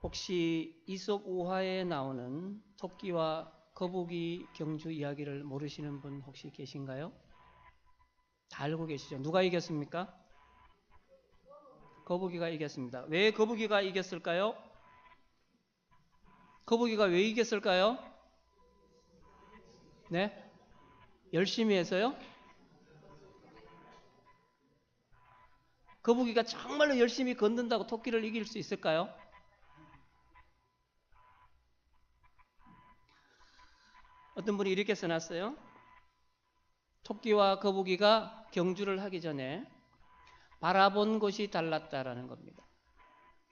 혹시 이솝 우화에 나오는 토끼와 거북이 경주 이야기를 모르시는 분 혹시 계신가요? 다 알고 계시죠? 누가 이겼습니까? 거북이가 이겼습니다. 왜 거북이가 이겼을까요? 거북이가 왜 이겼을까요? 네? 열심히 해서요? 거북이가 정말로 열심히 걷는다고 토끼를 이길 수 있을까요? 어떤 분이 이렇게 써놨어요. 토끼와 거북이가 경주를 하기 전에 바라본 곳이 달랐다라는 겁니다.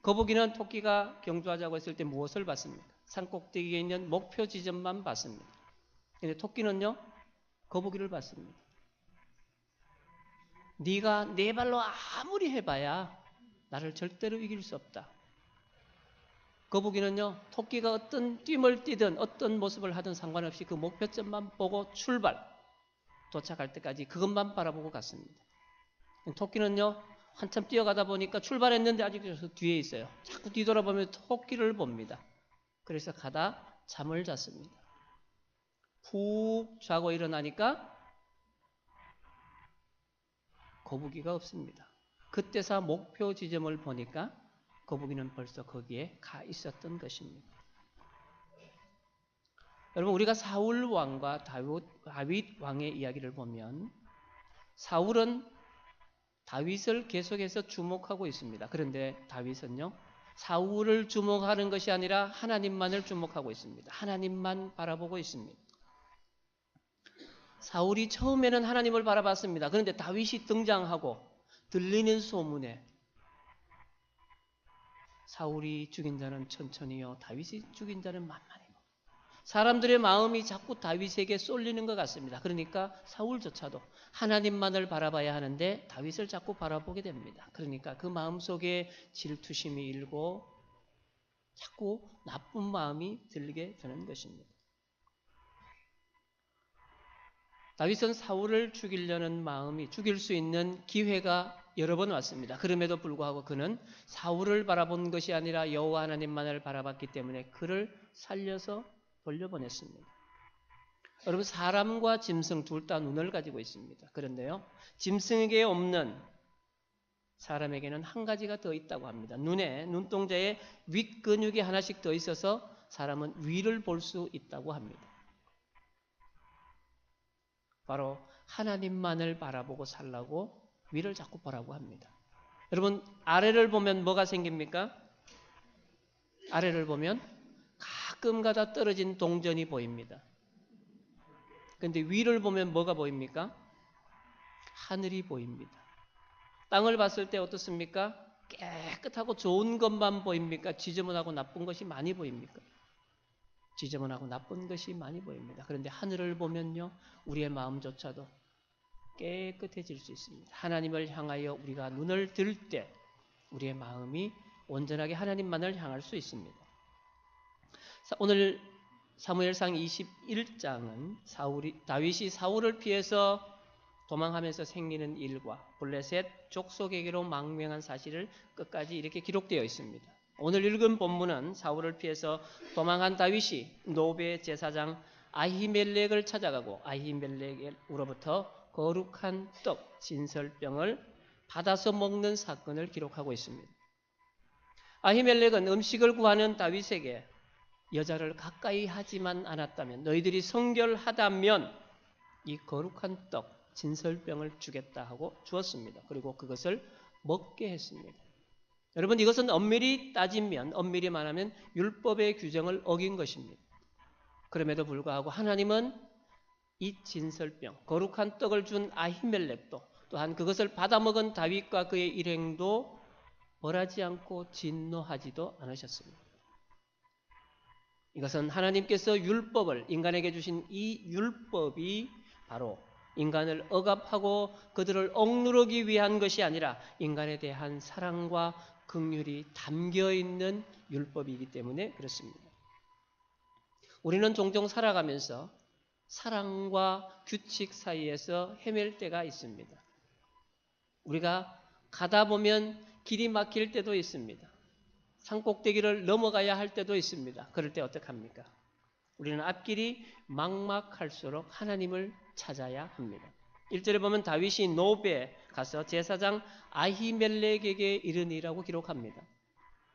거북이는 토끼가 경주하자고 했을 때 무엇을 봤습니까? 산꼭대기에 있는 목표 지점만 봤습니다. 근데 토끼는요, 거북이를 봤습니다. 네가 네 발로 아무리 해봐야 나를 절대로 이길 수 없다. 거북이는요, 토끼가 어떤 뛰을 뛰든 어떤 모습을 하든 상관없이 그 목표점만 보고 출발, 도착할 때까지 그것만 바라보고 갔습니다. 토끼는요, 한참 뛰어가다 보니까 출발했는데 아직 뒤에 있어요. 자꾸 뒤돌아보면 토끼를 봅니다. 그래서 가다 잠을 잤습니다. 푹 자고 일어나니까 거북이가 없습니다. 그때서 목표 지점을 보니까 거북이는 벌써 거기에 가 있었던 것입니다. 여러분, 우리가 사울 왕과 다윗 왕의 이야기를 보면 사울은 다윗을 계속해서 주목하고 있습니다. 그런데 다윗은요, 사울을 주목하는 것이 아니라 하나님만을 주목하고 있습니다. 하나님만 바라보고 있습니다. 사울이 처음에는 하나님을 바라봤습니다. 그런데 다윗이 등장하고 들리는 소문에 사울이 죽인 자는 천천히요, 다윗이 죽인 자는 만만히요. 사람들의 마음이 자꾸 다윗에게 쏠리는 것 같습니다. 그러니까 사울조차도 하나님만을 바라봐야 하는데 다윗을 자꾸 바라보게 됩니다. 그러니까 그 마음속에 질투심이 일고 자꾸 나쁜 마음이 들게 되는 것입니다. 다윗은 사울을 죽이려는 마음이 죽일 수 있는 기회가 여러 번 왔습니다. 그럼에도 불구하고 그는 사울을 바라본 것이 아니라 여호와 하나님만을 바라봤기 때문에 그를 살려서 돌려보냈습니다. 여러분, 사람과 짐승 둘 다 눈을 가지고 있습니다. 그런데요, 짐승에게 없는 사람에게는 한 가지가 더 있다고 합니다. 눈동자에 윗근육이 하나씩 더 있어서 사람은 위를 볼 수 있다고 합니다. 바로 하나님만을 바라보고 살라고 위를 자꾸 보라고 합니다. 여러분, 아래를 보면 뭐가 생깁니까? 아래를 보면 가끔가다 떨어진 동전이 보입니다. 그런데 위를 보면 뭐가 보입니까? 하늘이 보입니다. 땅을 봤을 때 어떻습니까? 깨끗하고 좋은 것만 보입니까? 지저분하고 나쁜 것이 많이 보입니까? 지저분하고 나쁜 것이 많이 보입니다. 그런데 하늘을 보면요, 우리의 마음조차도 깨끗해질 수 있습니다. 하나님을 향하여 우리가 눈을 들 때 우리의 마음이 온전하게 하나님만을 향할 수 있습니다. 오늘 사무엘상 21장은 다윗이 사울을 피해서 도망하면서 생기는 일과 블레셋 족속에게로 망명한 사실을 끝까지 이렇게 기록되어 있습니다. 오늘 읽은 본문은 사울을 피해서 도망한 다윗이 노베 제사장 아히멜렉을 찾아가고 아히멜렉으로부터 거룩한 떡, 진설병을 받아서 먹는 사건을 기록하고 있습니다. 아히멜렉은 음식을 구하는 다윗에게 여자를 가까이 하지만 않았다면, 너희들이 성결하다면 이 거룩한 떡, 진설병을 주겠다 하고 주었습니다. 그리고 그것을 먹게 했습니다. 여러분, 이것은 엄밀히 따지면, 엄밀히 말하면 율법의 규정을 어긴 것입니다. 그럼에도 불구하고 하나님은 이 진설병, 거룩한 떡을 준 아히멜렉도, 또한 그것을 받아먹은 다윗과 그의 일행도 벌하지 않고 진노하지도 않으셨습니다. 이것은 하나님께서 율법을 인간에게 주신 이 율법이 바로 인간을 억압하고 그들을 억누르기 위한 것이 아니라 인간에 대한 사랑과 긍휼이 담겨있는 율법이기 때문에 그렇습니다. 우리는 종종 살아가면서 사랑과 규칙 사이에서 헤맬 때가 있습니다. 우리가 가다 보면 길이 막힐 때도 있습니다. 산꼭대기를 넘어가야 할 때도 있습니다. 그럴 때 어떡합니까? 우리는 앞길이 막막할수록 하나님을 찾아야 합니다. 1절에 보면 다윗이 노베에 가서 제사장 아히멜렉에게 이르니라고 기록합니다.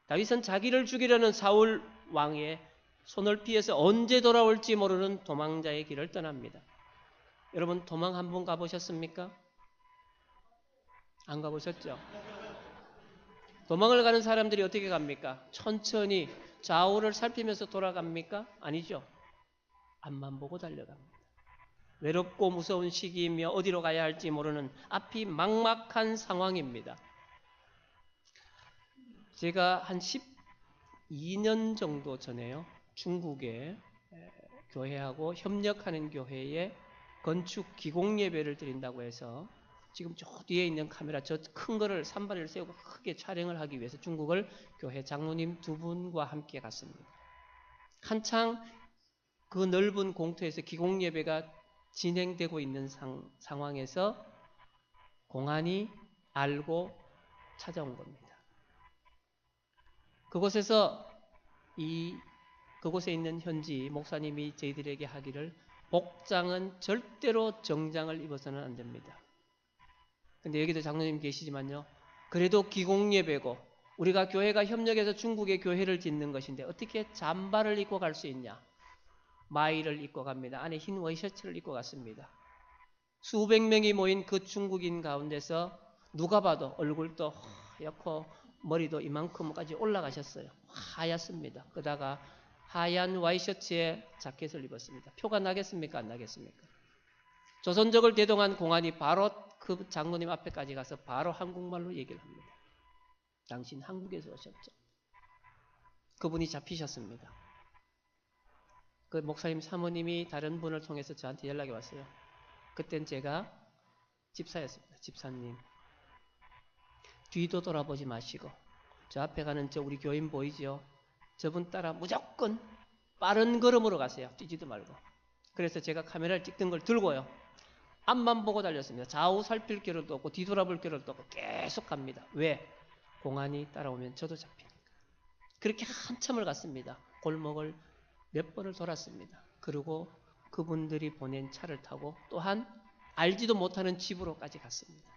다윗은 자기를 죽이려는 사울 왕의 손을 피해서 언제 돌아올지 모르는 도망자의 길을 떠납니다. 여러분 도망 한번 가보셨습니까? 안 가보셨죠? 도망을 가는 사람들이 어떻게 갑니까? 천천히 좌우를 살피면서 돌아갑니까? 아니죠. 앞만 보고 달려갑니다. 외롭고 무서운 시기이며 어디로 가야 할지 모르는 앞이 막막한 상황입니다. 제가 한 12년 정도 전에요. 중국에 교회하고 협력하는 교회에 건축 기공 예배를 드린다고 해서 지금 저 뒤에 있는 카메라 저 큰 거를 산발을 세우고 크게 촬영을 하기 위해서 중국을 교회 장로님 2분과 함께 갔습니다. 한창 그 넓은 공터에서 기공 예배가 진행되고 있는 상황에서 공안이 알고 찾아온 겁니다. 그곳에 있는 현지 목사님이 저희들에게 하기를 복장은 절대로 정장을 입어서는 안 됩니다. 근데 여기도 장로님 계시지만요. 그래도 기공예배고 우리가 교회가 협력해서 중국에 교회를 짓는 것인데 어떻게 잠바를 입고 갈 수 있냐. 마이를 입고 갑니다. 안에 흰 와이셔츠를 입고 갔습니다. 수백 명이 모인 그 중국인 가운데서 누가 봐도 얼굴도 하얗고 머리도 이만큼까지 올라가셨어요. 하얗습니다. 그러다가 하얀 와이셔츠에 자켓을 입었습니다. 표가 나겠습니까? 안 나겠습니까? 조선족을 대동한 공안이 바로 그 장로님 앞에까지 가서 바로 한국말로 얘기를 합니다. 당신 한국에서 오셨죠? 그분이 잡히셨습니다. 그 목사님 사모님이 다른 분을 통해서 저한테 연락이 왔어요. 그땐 제가 집사였습니다. 집사님. 뒤도 돌아보지 마시고 저 앞에 가는 저 우리 교인 보이죠? 저분 따라 무조건 빠른 걸음으로 가세요. 뛰지도 말고. 그래서 제가 카메라를 찍던 걸 들고요. 앞만 보고 달렸습니다. 좌우 살필 겨를도 없고 뒤돌아볼 겨를도 없고 계속 갑니다. 왜? 공안이 따라오면 저도 잡히니까. 그렇게 한참을 갔습니다. 골목을 몇 번을 돌았습니다. 그리고 그분들이 보낸 차를 타고 또한 알지도 못하는 집으로까지 갔습니다.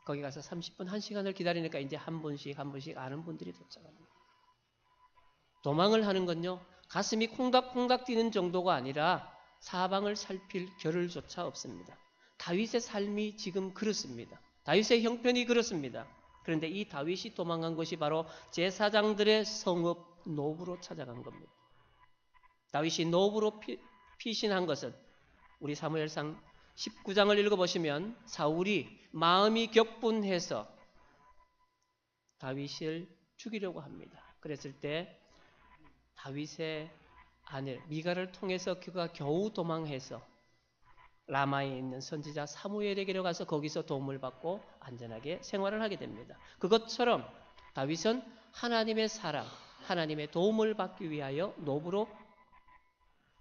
거기 가서 30분, 1시간을 기다리니까 이제 한 분씩 아는 분들이 도착합니다. 도망을 하는 건요. 가슴이 콩닥콩닥 뛰는 정도가 아니라 사방을 살필 겨를조차 없습니다. 다윗의 삶이 지금 그렇습니다. 다윗의 형편이 그렇습니다. 그런데 이 다윗이 도망간 것이 바로 제사장들의 성읍 노브로 찾아간 겁니다. 다윗이 노브로 피신한 것은 우리 사무엘상 19장을 읽어보시면 사울이 마음이 격분해서 다윗을 죽이려고 합니다. 그랬을 때 다윗의 아내 미가를 통해서 그가 겨우 도망해서 라마에 있는 선지자 사무엘에게로 가서 거기서 도움을 받고 안전하게 생활을 하게 됩니다. 그것처럼 다윗은 하나님의 사랑, 하나님의 도움을 받기 위하여 노브로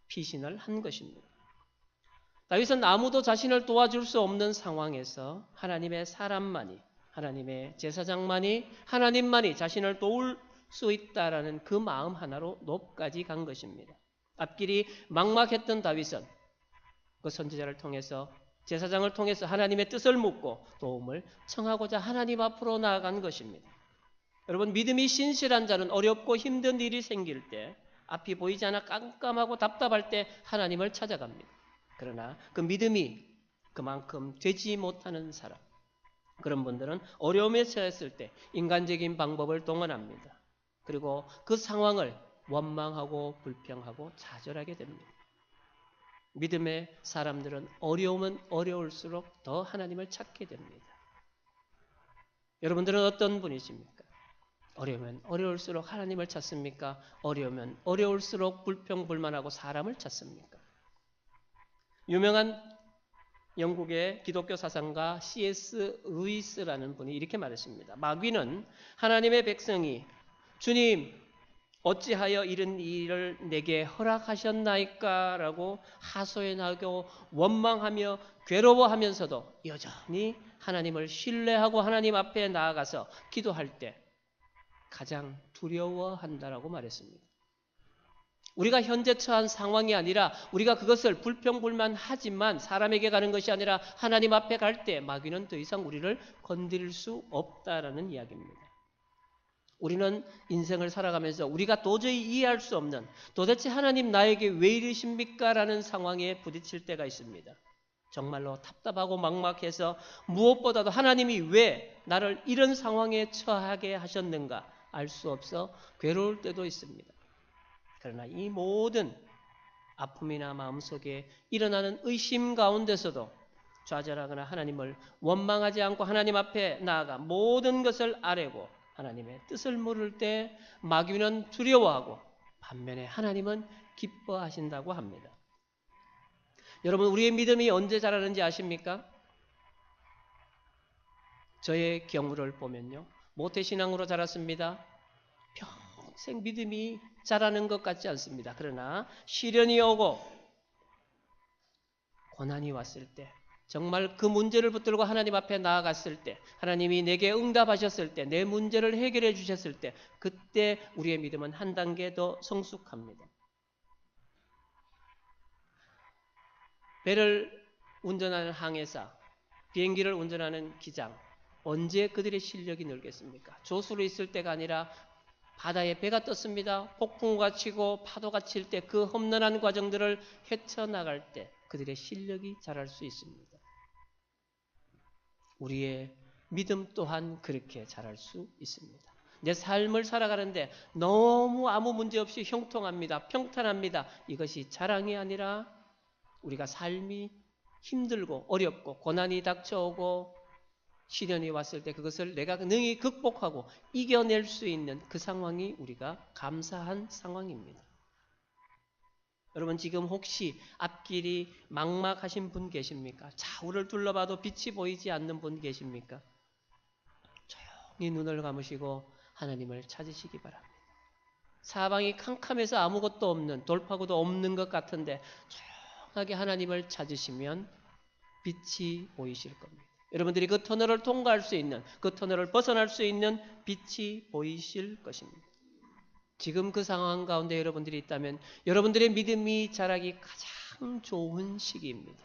피신을 한 것입니다. 다윗은 아무도 자신을 도와줄 수 없는 상황에서 하나님의 사람만이, 하나님의 제사장만이, 하나님만이 자신을 도울 수 있다라는 그 마음 하나로 놉까지 간 것입니다. 앞길이 막막했던 다윗은 그 선지자를 통해서 제사장을 통해서 하나님의 뜻을 묻고 도움을 청하고자 하나님 앞으로 나아간 것입니다. 여러분 믿음이 신실한 자는 어렵고 힘든 일이 생길 때 앞이 보이지 않아 깜깜하고 답답할 때 하나님을 찾아갑니다. 그러나 그 믿음이 그만큼 되지 못하는 사람, 그런 분들은 어려움에 처했을 때 인간적인 방법을 동원합니다. 그리고 그 상황을 원망하고 불평하고 좌절하게 됩니다. 믿음의 사람들은 어려우면 어려울수록 더 하나님을 찾게 됩니다. 여러분들은 어떤 분이십니까? 어려우면 어려울수록 하나님을 찾습니까? 어려우면 어려울수록 불평불만하고 사람을 찾습니까? 유명한 영국의 기독교 사상가 C.S. 루이스라는 분이 이렇게 말했습니다. 마귀는 하나님의 백성이 주님 어찌하여 이런 일을 내게 허락하셨나이까? 라고 하소연하고 원망하며 괴로워하면서도 여전히 하나님을 신뢰하고 하나님 앞에 나아가서 기도할 때 가장 두려워한다라고 말했습니다. 우리가 현재 처한 상황이 아니라 우리가 그것을 불평불만하지만 사람에게 가는 것이 아니라 하나님 앞에 갈 때 마귀는 더 이상 우리를 건드릴 수 없다라는 이야기입니다. 우리는 인생을 살아가면서 우리가 도저히 이해할 수 없는 도대체 하나님 나에게 왜 이러십니까? 라는 상황에 부딪힐 때가 있습니다. 정말로 답답하고 막막해서 무엇보다도 하나님이 왜 나를 이런 상황에 처하게 하셨는가 알 수 없어 괴로울 때도 있습니다. 그러나 이 모든 아픔이나 마음속에 일어나는 의심 가운데서도 좌절하거나 하나님을 원망하지 않고 하나님 앞에 나아가 모든 것을 아뢰고 하나님의 뜻을 물을 때 마귀는 두려워하고 반면에 하나님은 기뻐하신다고 합니다. 여러분, 우리의 믿음이 언제 자라는지 아십니까? 저의 경우를 보면요, 모태신앙으로 자랐습니다. 평생 믿음이 자라는 것 같지 않습니다. 그러나 시련이 오고 고난이 왔을 때, 정말 그 문제를 붙들고 하나님 앞에 나아갔을 때, 하나님이 내게 응답하셨을 때, 내 문제를 해결해 주셨을 때, 그때 우리의 믿음은 한 단계 더 성숙합니다. 배를 운전하는 항해사, 비행기를 운전하는 기장, 언제 그들의 실력이 늘겠습니까? 조수로 있을 때가 아니라 바다에 배가 떴습니다. 폭풍우가 치고 파도가 칠 때 그 험난한 과정들을 헤쳐나갈 때 그들의 실력이 자랄 수 있습니다. 우리의 믿음 또한 그렇게 자랄 수 있습니다. 내 삶을 살아가는데 너무 아무 문제 없이 형통합니다. 평탄합니다. 이것이 자랑이 아니라 우리가 삶이 힘들고 어렵고 고난이 닥쳐오고 시련이 왔을 때 그것을 내가 능히 극복하고 이겨낼 수 있는 그 상황이 우리가 감사한 상황입니다. 여러분, 지금 혹시 앞길이 막막하신 분 계십니까? 좌우를 둘러봐도 빛이 보이지 않는 분 계십니까? 조용히 눈을 감으시고 하나님을 찾으시기 바랍니다. 사방이 캄캄해서 아무것도 없는, 돌파구도 없는 것 같은데 조용하게 하나님을 찾으시면 빛이 보이실 겁니다. 여러분들이 그 터널을 통과할 수 있는, 그 터널을 벗어날 수 있는 빛이 보이실 것입니다. 지금 그 상황 가운데 여러분들이 있다면 여러분들의 믿음이 자라기 가장 좋은 시기입니다.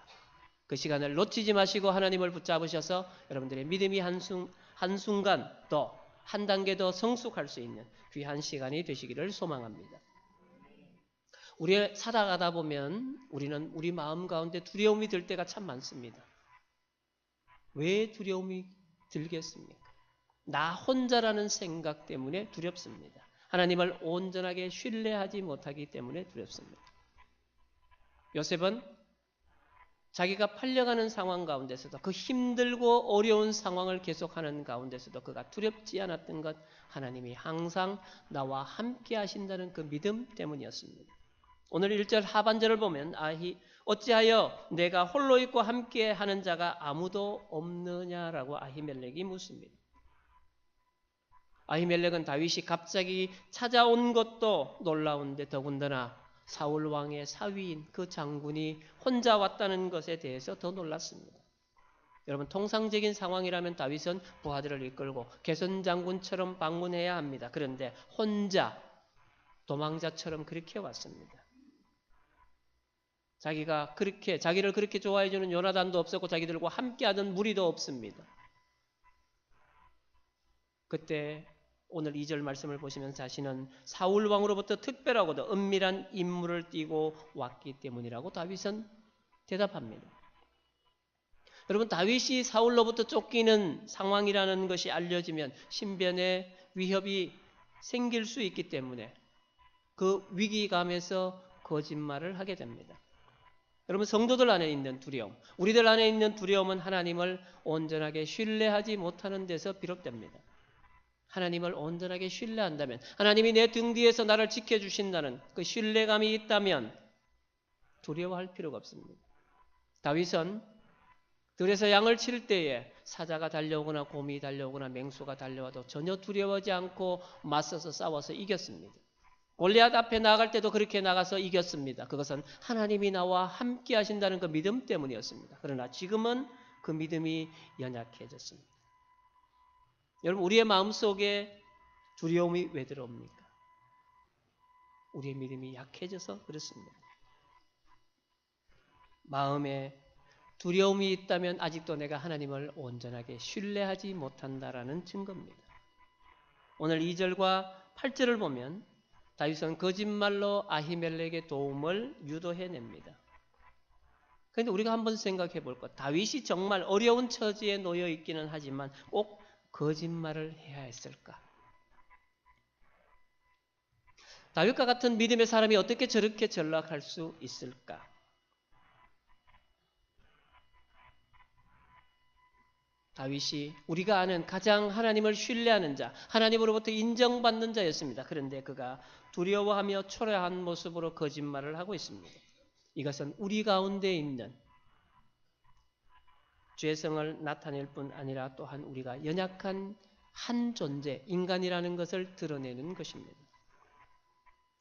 그 시간을 놓치지 마시고 하나님을 붙잡으셔서 여러분들의 믿음이 한순간 더, 한 단계 더 성숙할 수 있는 귀한 시간이 되시기를 소망합니다. 우리 살아가다 보면 우리는 우리 마음 가운데 두려움이 들 때가 참 많습니다. 왜 두려움이 들겠습니까? 나 혼자라는 생각 때문에 두렵습니다. 하나님을 온전하게 신뢰하지 못하기 때문에 두렵습니다. 요셉은 자기가 팔려가는 상황 가운데서도, 그 힘들고 어려운 상황을 계속하는 가운데서도 그가 두렵지 않았던 것, 하나님이 항상 나와 함께 하신다는 그 믿음 때문이었습니다. 오늘 1절 하반절을 보면 어찌하여 내가 홀로 있고 함께 하는 자가 아무도 없느냐라고 아히멜렉이 묻습니다. 아히멜렉은 다윗이 갑자기 찾아온 것도 놀라운데 더군다나 사울 왕의 사위인 그 장군이 혼자 왔다는 것에 대해서 더 놀랐습니다. 여러분, 통상적인 상황이라면 다윗은 부하들을 이끌고 개선 장군처럼 방문해야 합니다. 그런데 혼자 도망자처럼 그렇게 왔습니다. 자기를 그렇게 좋아해주는 요나단도 없었고 자기들과 함께하던 무리도 없습니다. 그때 오늘 2절 말씀을 보시면 자신은 사울 왕으로부터 특별하고도 은밀한 임무를 띠고 왔기 때문이라고 다윗은 대답합니다. 여러분, 다윗이 사울로부터 쫓기는 상황이라는 것이 알려지면 신변의 위협이 생길 수 있기 때문에 그 위기감에서 거짓말을 하게 됩니다. 여러분, 성도들 안에 있는 두려움, 우리들 안에 있는 두려움은 하나님을 온전하게 신뢰하지 못하는 데서 비롯됩니다. 하나님을 온전하게 신뢰한다면, 하나님이 내 등 뒤에서 나를 지켜주신다는 그 신뢰감이 있다면 두려워할 필요가 없습니다. 다윗은 들에서 양을 칠 때에 사자가 달려오거나 곰이 달려오거나 맹수가 달려와도 전혀 두려워하지 않고 맞서서 싸워서 이겼습니다. 골리앗 앞에 나갈 때도 그렇게 나가서 이겼습니다. 그것은 하나님이 나와 함께 하신다는 그 믿음 때문이었습니다. 그러나 지금은 그 믿음이 연약해졌습니다. 여러분, 우리의 마음속에 두려움이 왜 들어옵니까? 우리의 믿음이 약해져서 그렇습니다. 마음에 두려움이 있다면 아직도 내가 하나님을 온전하게 신뢰하지 못한다라는 증거입니다. 오늘 2절과 8절을 보면 다윗은 거짓말로 아히멜렉의 도움을 유도해냅니다. 그런데 우리가 한번 생각해 볼 것, 다윗이 정말 어려운 처지에 놓여 있기는 하지만 꼭 거짓말을 해야 했을까? 다윗과 같은 믿음의 사람이 어떻게 저렇게 전락할 수 있을까? 다윗이 우리가 아는 가장 하나님을 신뢰하는 자, 하나님으로부터 인정받는 자였습니다. 그런데 그가 두려워하며 초라한 모습으로 거짓말을 하고 있습니다. 이것은 우리 가운데 있는 죄성을 나타낼 뿐 아니라 또한 우리가 연약한 한 존재, 인간이라는 것을 드러내는 것입니다.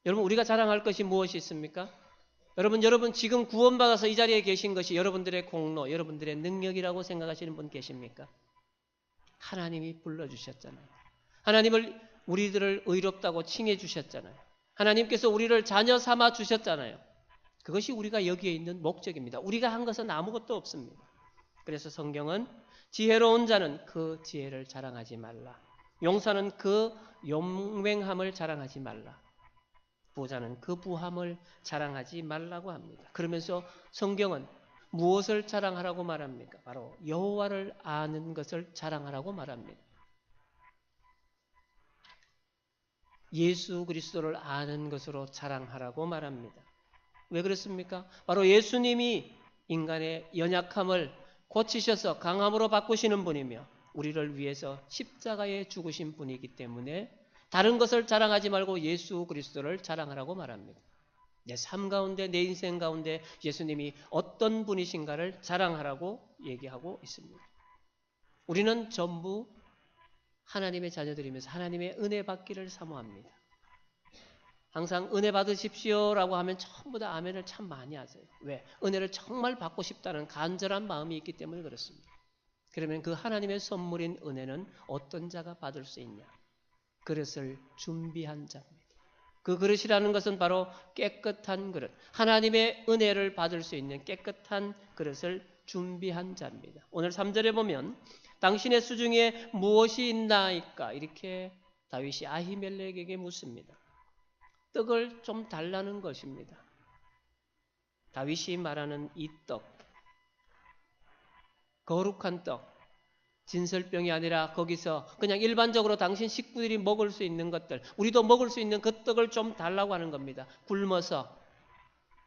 여러분, 우리가 자랑할 것이 무엇이 있습니까? 여러분 지금 구원받아서 이 자리에 계신 것이 여러분들의 공로, 여러분들의 능력이라고 생각하시는 분 계십니까? 하나님이 불러주셨잖아요. 하나님을 우리들을 의롭다고 칭해 주셨잖아요. 하나님께서 우리를 자녀 삼아 주셨잖아요. 그것이 우리가 여기에 있는 목적입니다. 우리가 한 것은 아무것도 없습니다. 그래서 성경은 지혜로운 자는 그 지혜를 자랑하지 말라. 용사는 그 용맹함을 자랑하지 말라. 부자는 그 부함을 자랑하지 말라고 합니다. 그러면서 성경은 무엇을 자랑하라고 말합니까? 바로 여호와를 아는 것을 자랑하라고 말합니다. 예수 그리스도를 아는 것으로 자랑하라고 말합니다. 왜 그렇습니까? 바로 예수님이 인간의 연약함을 고치셔서 강함으로 바꾸시는 분이며 우리를 위해서 십자가에 죽으신 분이기 때문에 다른 것을 자랑하지 말고 예수 그리스도를 자랑하라고 말합니다. 내 삶 가운데, 내 인생 가운데 예수님이 어떤 분이신가를 자랑하라고 얘기하고 있습니다. 우리는 전부 하나님의 자녀들이면서 하나님의 은혜 받기를 사모합니다. 항상 은혜 받으십시오라고 하면 전부 다 아멘을 참 많이 하세요. 왜? 은혜를 정말 받고 싶다는 간절한 마음이 있기 때문에 그렇습니다. 그러면 그 하나님의 선물인 은혜는 어떤 자가 받을 수 있냐? 그릇을 준비한 자입니다. 그 그릇이라는 것은 바로 깨끗한 그릇, 하나님의 은혜를 받을 수 있는 깨끗한 그릇을 준비한 자입니다. 오늘 3절에 보면 당신의 수중에 무엇이 있나이까? 이렇게 다윗이 아히멜렉에게 묻습니다. 떡을 좀 달라는 것입니다. 다윗이 말하는 이 떡, 거룩한 떡, 진설병이 아니라 거기서 그냥 일반적으로 당신 식구들이 먹을 수 있는 것들, 우리도 먹을 수 있는 그 떡을 좀 달라고 하는 겁니다. 굶어서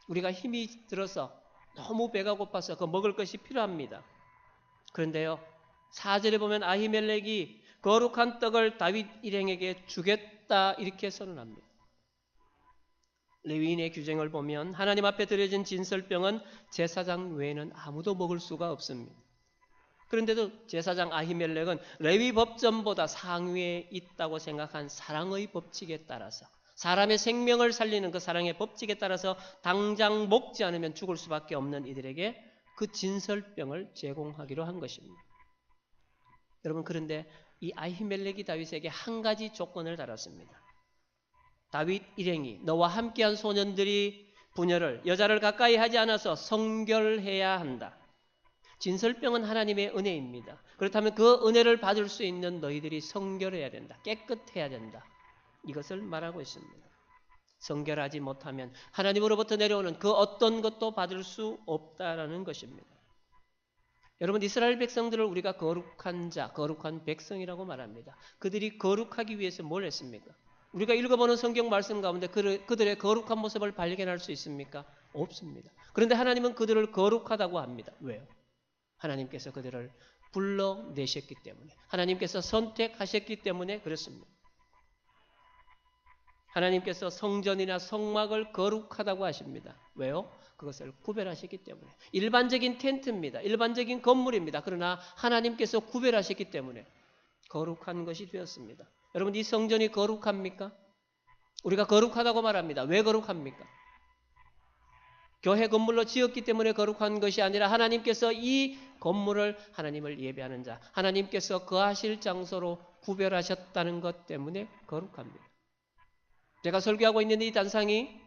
우리가 힘이 들어서 너무 배가 고파서 그 먹을 것이 필요합니다. 그런데요, 4절에 보면 아히멜렉이 거룩한 떡을 다윗 일행에게 주겠다 이렇게 선언합니다. 레위인의 규정을 보면 하나님 앞에 드려진 진설병은 제사장 외에는 아무도 먹을 수가 없습니다. 그런데도 제사장 아히멜렉은 레위 법전보다 상위에 있다고 생각한 사랑의 법칙에 따라서 사람의 생명을 살리는 그 사랑의 법칙에 따라서 당장 먹지 않으면 죽을 수밖에 없는 이들에게 그 진설병을 제공하기로 한 것입니다. 여러분, 그런데 이 아히멜렉이 다윗에게 한 가지 조건을 달았습니다. 다윗 일행이 너와 함께한 소년들이 부녀를 여자를 가까이 하지 않아서 성결해야 한다. 진설병은 하나님의 은혜입니다. 그렇다면 그 은혜를 받을 수 있는 너희들이 성결해야 된다. 깨끗해야 된다. 이것을 말하고 있습니다. 성결하지 못하면 하나님으로부터 내려오는 그 어떤 것도 받을 수 없다라는 것입니다. 여러분, 이스라엘 백성들을 우리가 거룩한 자, 거룩한 백성이라고 말합니다. 그들이 거룩하기 위해서 뭘 했습니까? 우리가 읽어보는 성경 말씀 가운데 그들의 거룩한 모습을 발견할 수 있습니까? 없습니다. 그런데 하나님은 그들을 거룩하다고 합니다. 왜요? 하나님께서 그들을 불러내셨기 때문에, 하나님께서 선택하셨기 때문에 그렇습니다. 하나님께서 성전이나 성막을 거룩하다고 하십니다. 왜요? 그것을 구별하셨기 때문에. 일반적인 텐트입니다. 일반적인 건물입니다. 그러나 하나님께서 구별하셨기 때문에 거룩한 것이 되었습니다. 여러분, 이 성전이 거룩합니까? 우리가 거룩하다고 말합니다. 왜 거룩합니까? 교회 건물로 지었기 때문에 거룩한 것이 아니라 하나님께서 이 건물을 하나님을 예배하는 자, 하나님께서 거하실 장소로 구별하셨다는 것 때문에 거룩합니다. 제가 설교하고 있는 이 단상이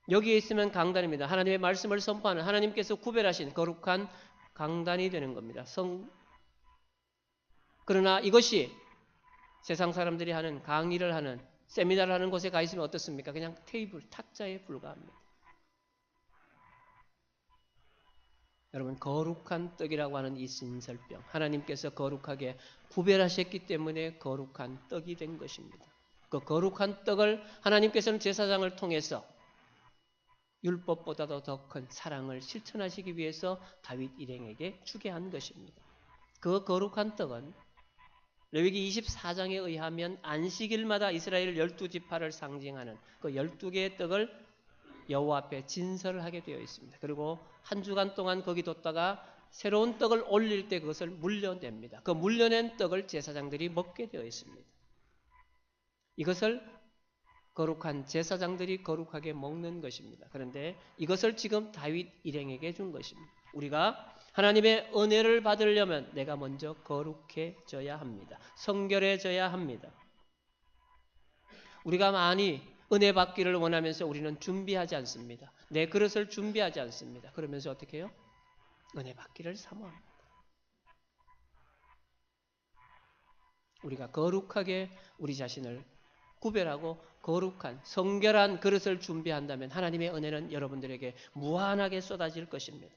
여기에 있으면 강단입니다. 하나님의 말씀을 선포하는 하나님께서 구별하신 거룩한 강단이 되는 겁니다. 그러나 이것이 세상 사람들이 하는 강의를 하는 세미나를 하는 곳에 가 있으면 어떻습니까? 그냥 테이블, 탁자에 불과합니다. 여러분, 거룩한 떡이라고 하는 이 신설병, 하나님께서 거룩하게 구별하셨기 때문에 거룩한 떡이 된 것입니다. 그 거룩한 떡을 하나님께서는 제사장을 통해서 율법보다도 더 큰 사랑을 실천하시기 위해서 다윗 일행에게 주게 한 것입니다. 그 거룩한 떡은 레위기 24장에 의하면 안식일마다 이스라엘 12지파를 상징하는 그 12개의 떡을 여호와 앞에 진설을 하게 되어 있습니다. 그리고 한 주간 동안 거기 뒀다가 새로운 떡을 올릴 때 그것을 물려냅니다. 그 물려낸 떡을 제사장들이 먹게 되어 있습니다. 이것을 거룩한 제사장들이 거룩하게 먹는 것입니다. 그런데 이것을 지금 다윗 일행에게 준 것입니다. 우리가 하나님의 은혜를 받으려면 내가 먼저 거룩해져야 합니다. 성결해져야 합니다. 우리가 많이 은혜 받기를 원하면서 우리는 준비하지 않습니다. 내 그릇을 준비하지 않습니다. 그러면서 어떻게 해요? 은혜 받기를 사모합니다. 우리가 거룩하게 우리 자신을 구별하고 거룩한 성결한 그릇을 준비한다면 하나님의 은혜는 여러분들에게 무한하게 쏟아질 것입니다.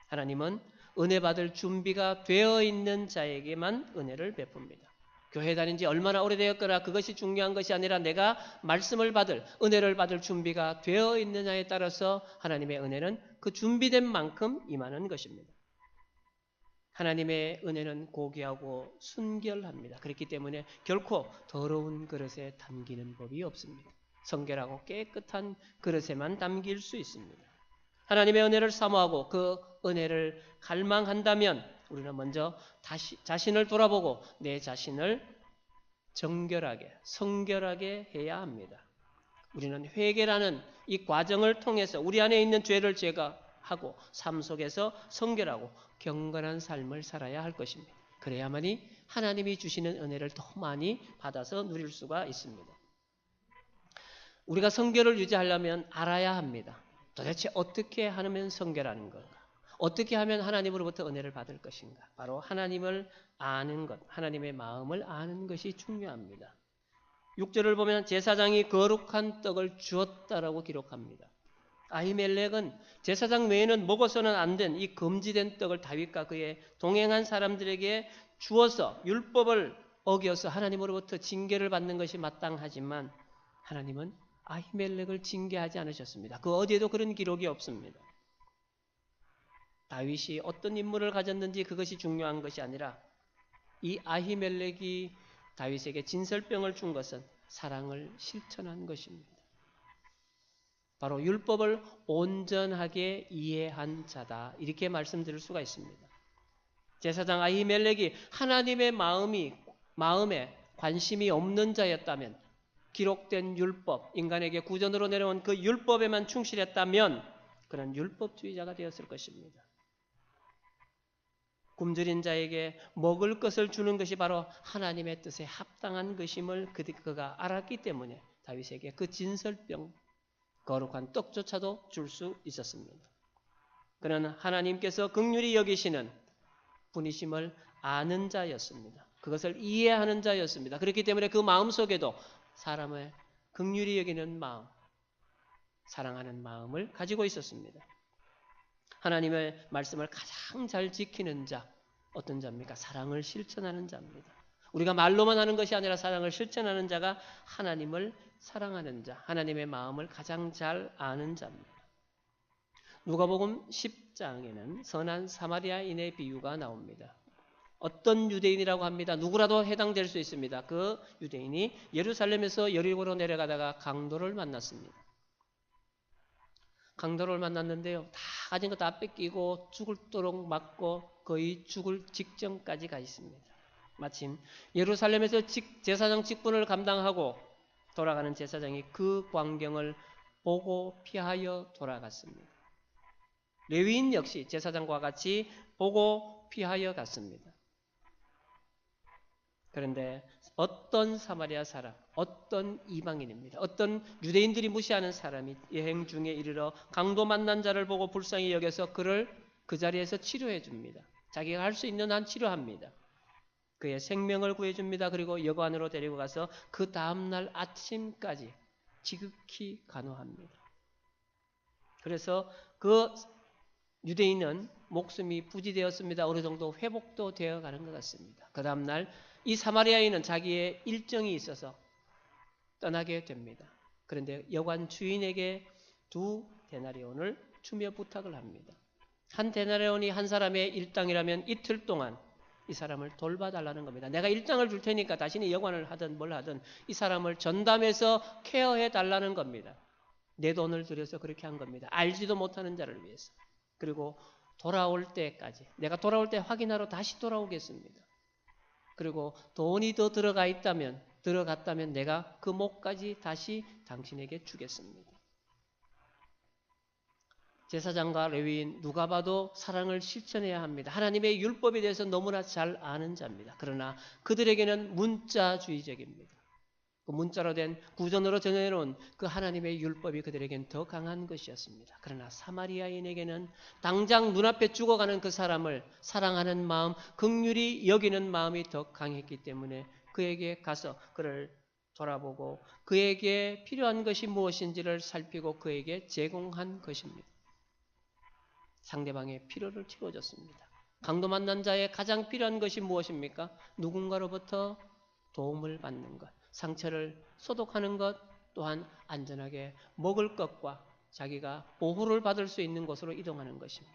하나님은 은혜 받을 준비가 되어 있는 자에게만 은혜를 베풉니다. 교회 다닌 지 얼마나 오래되었거나 그것이 중요한 것이 아니라 내가 말씀을 받을, 은혜를 받을 준비가 되어 있느냐에 따라서 하나님의 은혜는 그 준비된 만큼 임하는 것입니다. 하나님의 은혜는 고귀하고 순결합니다. 그렇기 때문에 결코 더러운 그릇에 담기는 법이 없습니다. 성결하고 깨끗한 그릇에만 담길 수 있습니다. 하나님의 은혜를 사모하고 그 은혜를 갈망한다면 우리는 먼저 다시 자신을 돌아보고 내 자신을 정결하게, 성결하게 해야 합니다. 우리는 회개라는 이 과정을 통해서 우리 안에 있는 죄를 제거하고 삶 속에서 성결하고 경건한 삶을 살아야 할 것입니다. 그래야만이 하나님이 주시는 은혜를 더 많이 받아서 누릴 수가 있습니다. 우리가 성결을 유지하려면 알아야 합니다. 도대체 어떻게 하면 성결하는 건가? 어떻게 하면 하나님으로부터 은혜를 받을 것인가? 바로 하나님을 아는 것, 하나님의 마음을 아는 것이 중요합니다. 6절을 보면 제사장이 거룩한 떡을 주었다라고 기록합니다. 아히멜렉은 제사장 외에는 먹어서는 안 된 이 금지된 떡을 다윗과 그의 동행한 사람들에게 주어서 율법을 어겨서 하나님으로부터 징계를 받는 것이 마땅하지만 하나님은 아히멜렉을 징계하지 않으셨습니다. 그 어디에도 그런 기록이 없습니다. 다윗이 어떤 인물을 가졌는지 그것이 중요한 것이 아니라 이 아히멜렉이 다윗에게 진설병을 준 것은 사랑을 실천한 것입니다. 바로 율법을 온전하게 이해한 자다. 이렇게 말씀드릴 수가 있습니다. 제사장 아히멜렉이 하나님의 마음에 관심이 없는 자였다면 기록된 율법, 인간에게 구전으로 내려온 그 율법에만 충실했다면 그는 율법주의자가 되었을 것입니다. 굶주린 자에게 먹을 것을 주는 것이 바로 하나님의 뜻에 합당한 것임을 그가 알았기 때문에 다윗에게 그 진설병, 거룩한 떡조차도 줄 수 있었습니다. 그는 하나님께서 긍휼히 여기시는 분이심을 아는 자였습니다. 그것을 이해하는 자였습니다. 그렇기 때문에 그 마음속에도 사람의 긍휼히 여기는 마음, 사랑하는 마음을 가지고 있었습니다. 하나님의 말씀을 가장 잘 지키는 자, 어떤 자입니까? 사랑을 실천하는 자입니다. 우리가 말로만 하는 것이 아니라 사랑을 실천하는 자가 하나님을 사랑하는 자, 하나님의 마음을 가장 잘 아는 자입니다. 누가복음 10장에는 선한 사마리아인의 비유가 나옵니다. 어떤 유대인이라고 합니다. 누구라도 해당될 수 있습니다. 그 유대인이 예루살렘에서 여리고로 내려가다가 강도를 만났습니다. 강도를 만났는데요. 다 가진 거 다 뺏기고 죽을도록 맞고 거의 죽을 직전까지 가 있습니다. 마침 예루살렘에서 제사장 직분을 감당하고 돌아가는 제사장이 그 광경을 보고 피하여 돌아갔습니다. 레위인 역시 제사장과 같이 보고 피하여 갔습니다. 그런데 어떤 사마리아 사람, 어떤 이방인입니다. 어떤 유대인들이 무시하는 사람이 여행 중에 이르러 강도 만난 자를 보고 불쌍히 여겨서 그를 그 자리에서 치료해 줍니다. 자기가 할 수 있는 한 치료합니다. 그의 생명을 구해줍니다. 그리고 여관으로 데리고 가서 그 다음날 아침까지 지극히 간호합니다. 그래서 그 유대인은 목숨이 부지되었습니다. 어느 정도 회복도 되어가는 것 같습니다. 그 다음날 이 사마리아인은 자기의 일정이 있어서 떠나게 됩니다. 그런데 여관 주인에게 2데나리온을 주며 부탁을 합니다. 1데나리온이 한 사람의 일당이라면 이틀 동안 이 사람을 돌봐달라는 겁니다. 내가 일당을 줄 테니까 자신이 여관을 하든 뭘 하든 이 사람을 전담해서 케어해달라는 겁니다. 내 돈을 들여서 그렇게 한 겁니다. 알지도 못하는 자를 위해서. 그리고 돌아올 때까지, 내가 돌아올 때 확인하러 다시 돌아오겠습니다. 그리고 돈이 더 들어갔다면 내가 그 목까지 다시 당신에게 주겠습니다. 제사장과 레위인 누가 봐도 사랑을 실천해야 합니다. 하나님의 율법에 대해서 너무나 잘 아는 자입니다. 그러나 그들에게는 문자주의적입니다. 그 문자로 된 구전으로 전해놓은 그 하나님의 율법이 그들에겐 더 강한 것이었습니다. 그러나 사마리아인에게는 당장 눈앞에 죽어가는 그 사람을 사랑하는 마음, 긍휼히 여기는 마음이 더 강했기 때문에 그에게 가서 그를 돌아보고 그에게 필요한 것이 무엇인지를 살피고 그에게 제공한 것입니다. 상대방의 필요를 채워줬습니다. 강도 만난 자의 가장 필요한 것이 무엇입니까? 누군가로부터 도움을 받는 것. 상처를 소독하는 것, 또한 안전하게 먹을 것과 자기가 보호를 받을 수 있는 곳으로 이동하는 것입니다.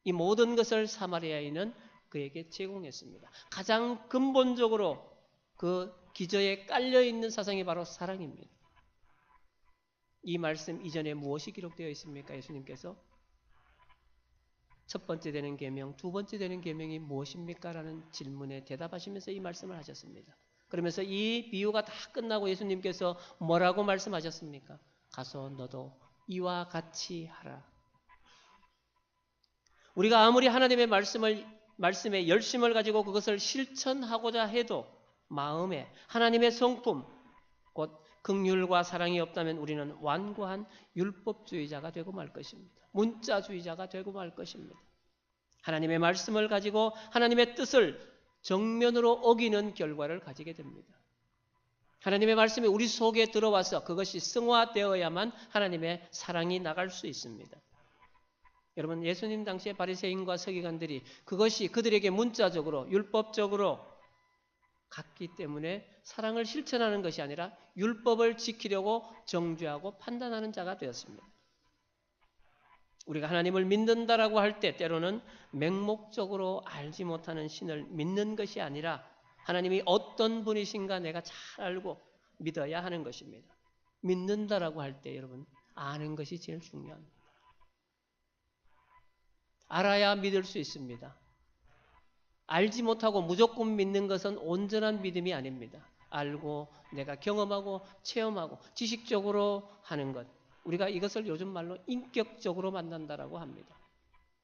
이 모든 것을 사마리아인은 그에게 제공했습니다. 가장 근본적으로 그 기저에 깔려있는 사상이 바로 사랑입니다. 이 말씀 이전에 무엇이 기록되어 있습니까? 예수님께서 첫 번째 되는 계명, 두 번째 되는 계명이 무엇입니까? 라는 질문에 대답하시면서 이 말씀을 하셨습니다. 그러면서 이 비유가 다 끝나고 예수님께서 뭐라고 말씀하셨습니까? 가서 너도 이와 같이 하라. 우리가 아무리 하나님의 말씀에 열심을 가지고 그것을 실천하고자 해도 마음에 하나님의 성품, 곧 긍휼과 사랑이 없다면 우리는 완고한 율법주의자가 되고 말 것입니다. 문자주의자가 되고 말 것입니다. 하나님의 말씀을 가지고 하나님의 뜻을 정면으로 어기는 결과를 가지게 됩니다. 하나님의 말씀이 우리 속에 들어와서 그것이 승화되어야만 하나님의 사랑이 나갈 수 있습니다. 여러분, 예수님 당시의 바리새인과 서기관들이 그것이 그들에게 문자적으로 율법적으로 갔기 때문에 사랑을 실천하는 것이 아니라 율법을 지키려고 정죄하고 판단하는 자가 되었습니다. 우리가 하나님을 믿는다라고 할 때 때로는 맹목적으로 알지 못하는 신을 믿는 것이 아니라 하나님이 어떤 분이신가 내가 잘 알고 믿어야 하는 것입니다. 믿는다라고 할 때 여러분 아는 것이 제일 중요합니다. 알아야 믿을 수 있습니다. 알지 못하고 무조건 믿는 것은 온전한 믿음이 아닙니다. 알고 내가 경험하고 체험하고 지식적으로 하는 것. 우리가 이것을 요즘 말로 인격적으로 만난다라고 합니다.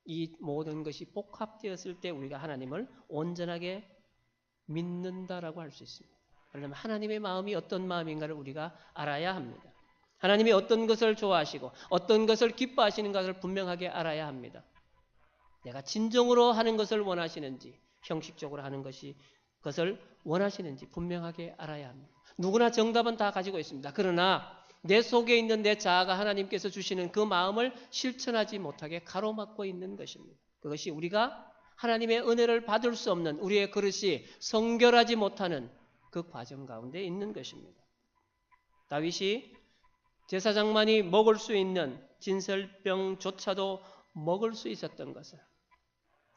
이 모든 것이 복합되었을 때 우리가 하나님을 온전하게 믿는다라고 할 수 있습니다. 그러면 하나님의 마음이 어떤 마음인가를 우리가 알아야 합니다. 하나님이 어떤 것을 좋아하시고 어떤 것을 기뻐하시는 것을 분명하게 알아야 합니다. 내가 진정으로 하는 것을 원하시는지 형식적으로 하는 것을 원하시는지 분명하게 알아야 합니다. 누구나 정답은 다 가지고 있습니다. 그러나 내 속에 있는 내 자아가 하나님께서 주시는 그 마음을 실천하지 못하게 가로막고 있는 것입니다. 그것이 우리가 하나님의 은혜를 받을 수 없는 우리의 그릇이 성결하지 못하는 그 과정 가운데 있는 것입니다. 다윗이 제사장만이 먹을 수 있는 진설병조차도 먹을 수 있었던 것은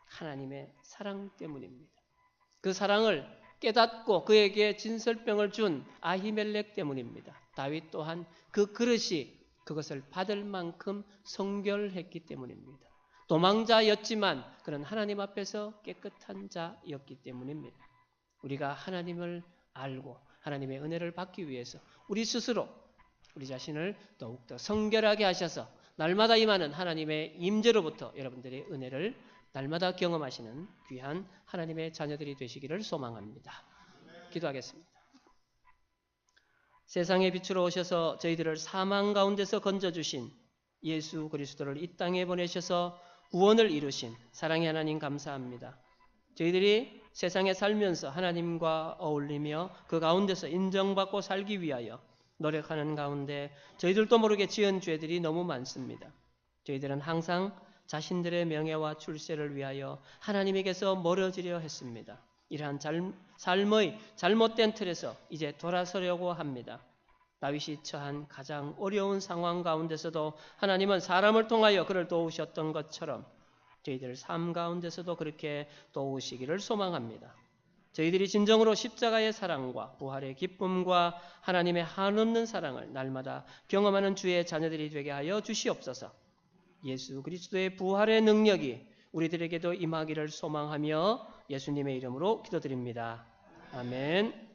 하나님의 사랑 때문입니다. 그 사랑을 깨닫고 그에게 진설병을 준 아히멜렉 때문입니다. 다윗 또한 그 그릇이 그것을 받을 만큼 성결했기 때문입니다. 도망자였지만 그는 하나님 앞에서 깨끗한 자였기 때문입니다. 우리가 하나님을 알고 하나님의 은혜를 받기 위해서 우리 스스로 우리 자신을 더욱더 성결하게 하셔서 날마다 임하는 하나님의 임재로부터 여러분들의 은혜를 날마다 경험하시는 귀한 하나님의 자녀들이 되시기를 소망합니다. 기도하겠습니다. 세상의 빛으로 오셔서 저희들을 사망 가운데서 건져주신 예수 그리스도를 이 땅에 보내셔서 구원을 이루신 사랑의 하나님 감사합니다. 저희들이 세상에 살면서 하나님과 어울리며 그 가운데서 인정받고 살기 위하여 노력하는 가운데 저희들도 모르게 지은 죄들이 너무 많습니다. 저희들은 항상 자신들의 명예와 출세를 위하여 하나님에게서 멀어지려 했습니다. 이러한 삶의 잘못된 틀에서 이제 돌아서려고 합니다. 다윗이 처한 가장 어려운 상황 가운데서도 하나님은 사람을 통하여 그를 도우셨던 것처럼 저희들 삶 가운데서도 그렇게 도우시기를 소망합니다. 저희들이 진정으로 십자가의 사랑과 부활의 기쁨과 하나님의 한없는 사랑을 날마다 경험하는 주의 자녀들이 되게 하여 주시옵소서. 예수 그리스도의 부활의 능력이 우리들에게도 임하기를 소망하며 예수님의 이름으로 기도드립니다. 아멘.